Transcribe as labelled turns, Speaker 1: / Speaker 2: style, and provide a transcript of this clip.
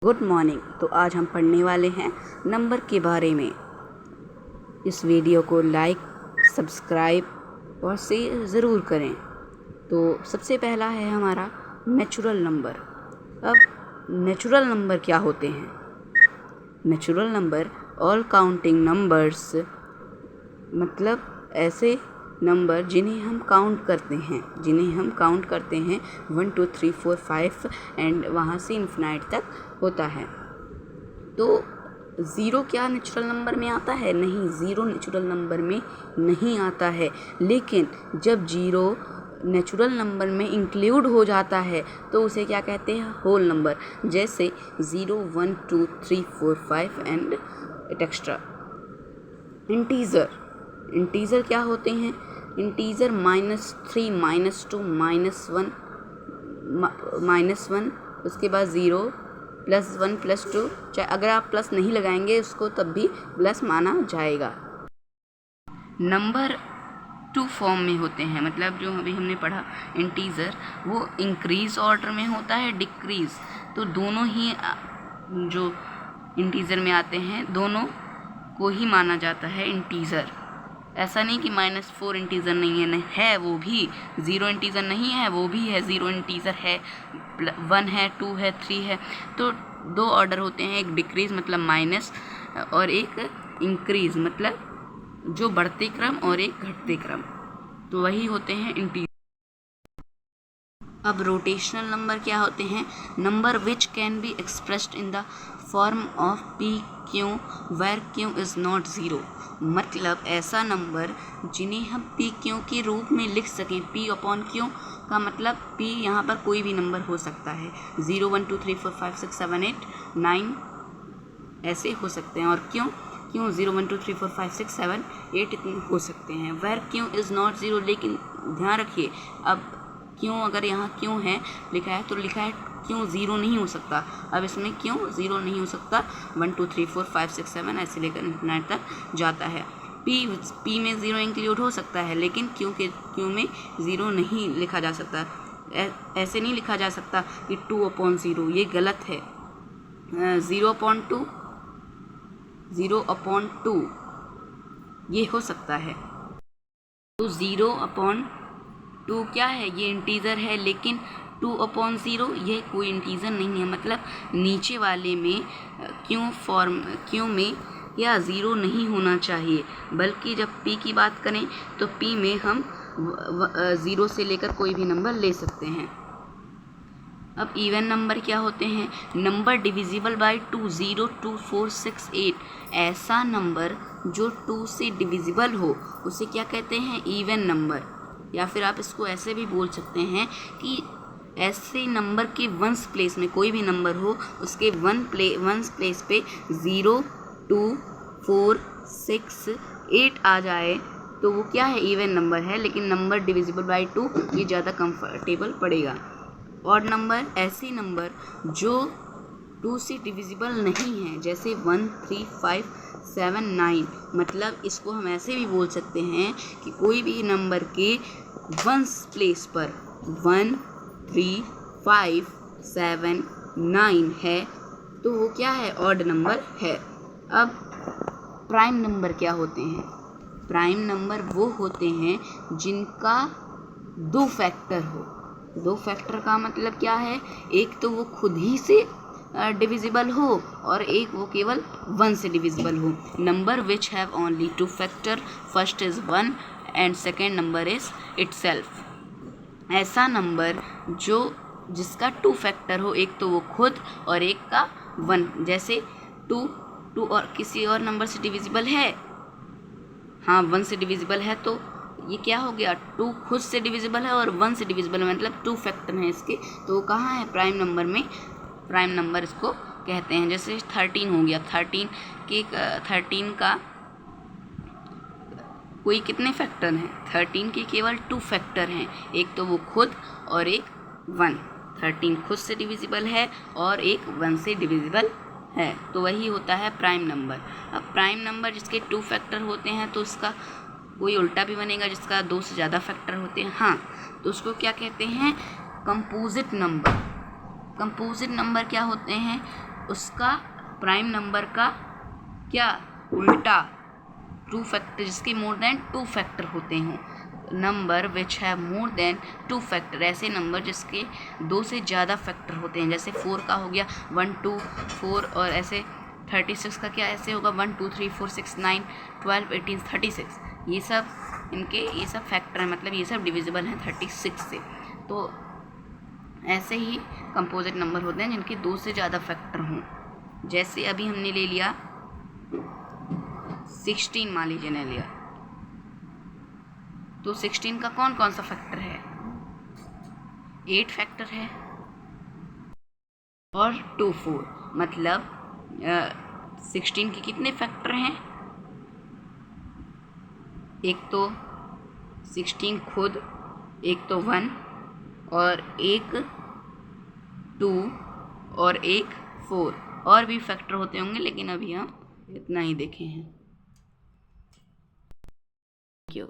Speaker 1: Good morning. तो आज हम पढ़ने वाले हैं नंबर के बारे में। इस वीडियो को लाइक, सब्सक्राइब और शेयर ज़रूर करें। तो सबसे पहला है हमारा नेचुरल नंबर। अब नेचुरल नंबर क्या होते हैं? Natural number all counting numbers, मतलब ऐसे नंबर जिन्हें हम काउंट करते हैं 1 2 3 4 5 एंड वहाँ से इन्फिनाइट तक होता है। तो ज़ीरो क्या नेचुरल नंबर में आता है? नहीं, ज़ीरो नेचुरल नंबर में नहीं आता है। लेकिन जब ज़ीरो नेचुरल नंबर में इंक्लूड हो जाता है तो उसे क्या कहते हैं? Whole number. जैसे 0 1 2 3 4 5 एंड एक्स्ट्रा। इंटीज़र क्या होते हैं? इंटीज़र -3 -2 -1 उसके बाद 0 +1 +2, चाहे अगर आप प्लस नहीं लगाएंगे उसको तब भी प्लस माना जाएगा। नंबर 2 फॉर्म में होते हैं, मतलब जो अभी हमने पढ़ा इंटीज़र, वो इंक्रीज़ ऑर्डर में होता है, डिक्रीज़। तो दोनों ही जो इंटीज़र में आते हैं दोनों को ही माना जाता है इंटीज़र। ऐसा नहीं कि -4 इंटीज़र नहीं है, नहीं है, वो भी 0 इंटीज़र नहीं है, वो भी है, 0 इंटीज़र है, 1 है, 2 है, 3 है। तो दो ऑर्डर होते हैं, एक डिक्रीज़ मतलब माइनस और एक इंक्रीज़ मतलब जो बढ़ते क्रम और एक घटते क्रम। तो वही होते हैं इंटीज़र। अब रोटेशनल नंबर क्या होते हैं? Number which can be expressed in the form of p q where q is not zero. मतलब ऐसा नंबर जिन्हें हम पी क्यू के रूप में लिख सकें। पी अपॉन क्यू का मतलब पी यहाँ पर कोई भी नंबर हो सकता है, 0 1 2 3 4 5 6 7 8 9 ऐसे हो सकते हैं। और क्यों 0 1 2 3 4 5 6 7 8 इतने हो सकते हैं। वेर क्यों इज़ नॉट ज़ीरो, लेकिन ध्यान रखिए, अब क्यों अगर यहाँ क्यों है लिखा है तो लिखा है क्यों ज़ीरो नहीं हो सकता। अब इसमें क्यों ज़ीरो नहीं हो सकता, 1 2 3 4 5 6 7 ऐसे लेकर इन्फिनाइट तक जाता है। पी में ज़ीरो इंक्लूड हो सकता है, लेकिन क्यों में ज़ीरो नहीं लिखा जा सकता। ऐसे नहीं लिखा जा सकता कि 2/0, ये गलत है। 0/2 ये हो सकता है। तो 0/2 क्या है? ये इंटीज़र है, लेकिन 2/0 ये कोई इंटीज़र नहीं है। मतलब नीचे वाले में क्यों में या ज़ीरो नहीं होना चाहिए, बल्कि जब पी की बात करें तो पी में हम 0 से लेकर कोई भी नंबर ले सकते हैं। अब इवन नंबर क्या होते हैं? Number divisible by 2 0 2 4 6 8। ऐसा नंबर जो 2 से डिविजिबल हो उसे क्या कहते हैं? Even number. या फिर आप इसको ऐसे भी बोल सकते हैं कि ऐसे नंबर के वंस प्लेस में कोई भी नंबर हो उसके वंस प्लेस पे 0 2 4 6 8 आ जाए तो वो क्या है? इवन नंबर है, लेकिन नंबर डिविजिबल बाय 2 ये ज़्यादा कंफर्टेबल पड़ेगा। ऑड नंबर ऐसे नंबर जो 2 से डिविजिबल नहीं हैं, जैसे 1 3 5 7 9। मतलब इसको हम ऐसे भी बोल सकते हैं कि कोई भी नंबर के वंस प्लेस पर 1 3 5 7 9 है तो वो क्या है? ऑड नंबर है। अब प्राइम नंबर क्या होते हैं? प्राइम नंबर वो होते हैं जिनका 2 फैक्टर हो। 2 फैक्टर का मतलब क्या है? एक तो वो खुद ही से डिविजिबल हो और एक वो केवल 1 से डिविजिबल हो। Number which have only 2 factor, first is 1 and second number is itself. ऐसा नंबर जिसका 2 फैक्टर हो, एक तो वो खुद और एक का 1। जैसे 2 और किसी और नंबर से डिविजिबल है, हाँ 1 से डिविजिबल है, तो ये क्या हो गया? 2 खुद से डिविजिबल है और 1 से डिविजिबल है, मतलब 2 फैक्टर हैं इसके, तो वो कहाँ है? प्राइम नंबर में। प्राइम नंबर इसको कहते हैं। जैसे 13 हो गया, 13 का कोई कितने फैक्टर हैं? 13 के केवल 2 फैक्टर हैं, एक तो वो खुद और एक 1। 13 खुद से डिविजिबल है और एक 1 से डिविजिबल है, तो वही होता है प्राइम नंबर। अब प्राइम नंबर जिसके 2 फैक्टर होते हैं तो उसका कोई उल्टा भी बनेगा जिसका 2 से ज़्यादा फैक्टर होते हैं, हाँ, तो उसको क्या कहते हैं? Composite number. कंपोजिट नंबर क्या होते हैं? उसका प्राइम नंबर का क्या उल्टा टू फैक्टर, जिसके मोर देन टू फैक्टर होते हों। Number which have more than two factor, ऐसे नंबर जिसके 2 से ज़्यादा फैक्टर होते हैं। जैसे 4 का हो गया 1 2 4, और ऐसे 36 का क्या ऐसे होगा 1 2 3 4 6 9 12 18 36। ये सब फैक्टर हैं, मतलब ये सब डिविजिबल हैं 36 से। तो ऐसे ही कंपोजिट नंबर होते हैं जिनके 2 से ज़्यादा फैक्टर हों। जैसे अभी हमने ले लिया 16, मान लीजिए ने लिया, तो 16 का कौन कौन सा फैक्टर है, 8 फैक्टर है और 2 4, मतलब 16 के कितने फैक्टर हैं, एक तो 16 खुद, एक तो 1 और एक 2 और एक 4, और भी फैक्टर होते होंगे लेकिन अभी हम इतना ही देखे हैं। Thank you.